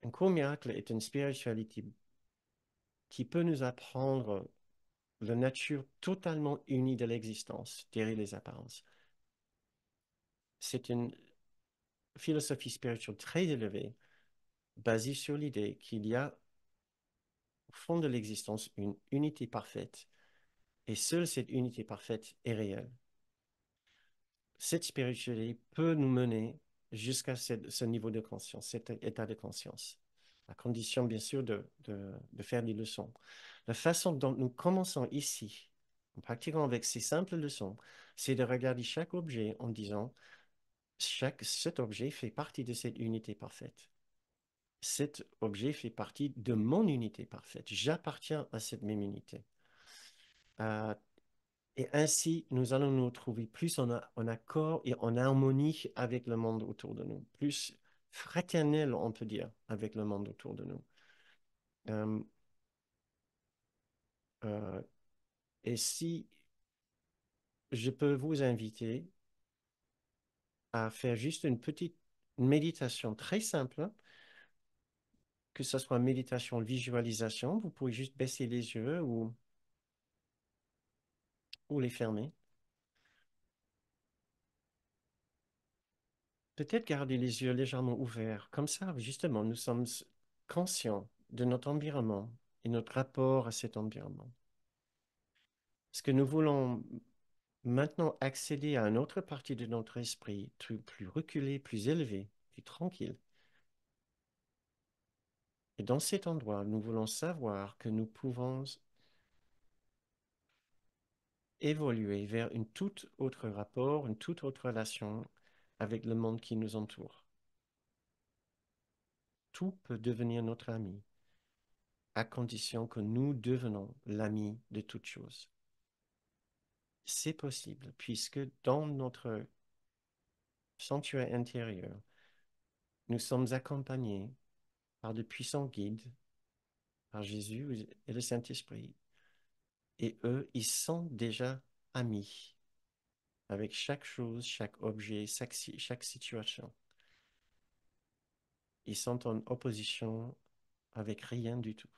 Un court miracle est une spiritualité qui peut nous apprendre la nature totalement unie de l'existence derrière les apparences. C'est une philosophie spirituelle très élevée, basée sur l'idée qu'il y a au fond de l'existence une unité parfaite, et seule cette unité parfaite est réelle. Cette spiritualité peut nous mener jusqu'à ce niveau de conscience, cet état de conscience, à condition bien sûr de faire des leçons. La façon dont nous commençons ici, en pratiquant avec ces simples leçons, c'est de regarder chaque objet en disant, cet objet fait partie de cette unité parfaite. Cet objet fait partie de mon unité parfaite. J'appartiens à cette même unité. Euh, et ainsi, nous allons nous trouver plus en accord et en harmonie avec le monde autour de nous, plus fraternel, on peut dire, avec le monde autour de nous. Euh, euh, et si je peux vous inviter à faire juste une petite méditation très simple, que ce soit méditation, visualisation, vous pouvez juste baisser les yeux ou les fermer. Peut-être garder les yeux légèrement ouverts. Comme ça, justement, nous sommes conscients de notre environnement et notre rapport à cet environnement. Parce que nous voulons maintenant accéder à une autre partie de notre esprit, plus reculé, plus élevé, plus tranquille. Et dans cet endroit, nous voulons savoir que nous pouvons évoluer vers une toute autre rapport, une toute autre relation avec le monde qui nous entoure. Tout peut devenir notre ami, à condition que nous devenons l'ami de toute chose. C'est possible, puisque dans notre sanctuaire intérieur, nous sommes accompagnés par de puissants guides, par Jésus et le Saint-Esprit, et eux, ils sont déjà amis avec chaque chose, chaque objet, chaque situation. Ils sont en opposition avec rien du tout.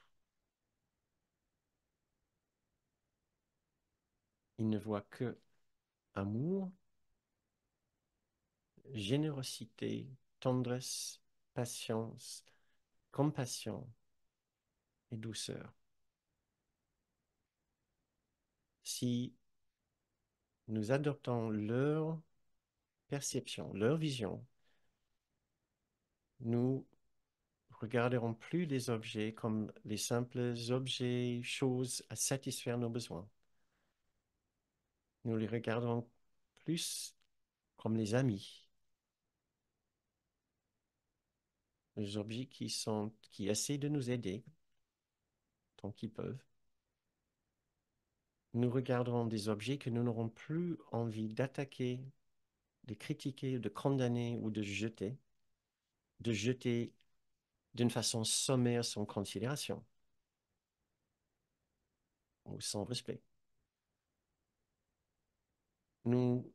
Ils ne voient que amour, générosité, tendresse, patience, compassion et douceur. Si nous adoptons leur perception, leur vision, nous regarderons plus les objets comme les simples objets, choses à satisfaire nos besoins. Nous les regarderons plus comme les amis, les objets qui essaient de nous aider tant qu'ils peuvent. Nous regarderons des objets que nous n'aurons plus envie d'attaquer, de critiquer, de condamner ou de jeter d'une façon sommaire sans considération ou sans respect. Nous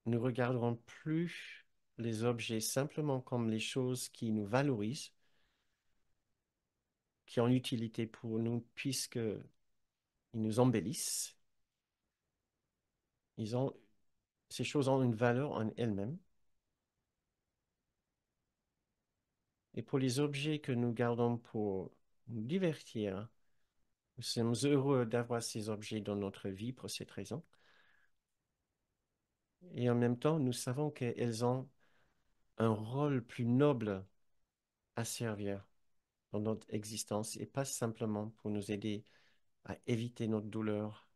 ne regarderons plus les objets simplement comme les choses qui nous valorisent, qui ont utilité pour nous puisqu'ils nous embellissent. Ils ont, ces choses ont une valeur en elles-mêmes. Et pour les objets que nous gardons pour nous divertir, nous sommes heureux d'avoir ces objets dans notre vie pour cette raison. Et en même temps, nous savons qu'elles ont un rôle plus noble à servir dans notre existence et pas simplement pour nous aider à éviter notre douleur,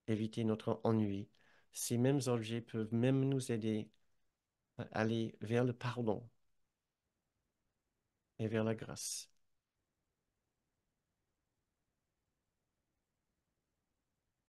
éviter notre ennui. Ces mêmes objets peuvent même nous aider à aller vers le pardon et vers la grâce.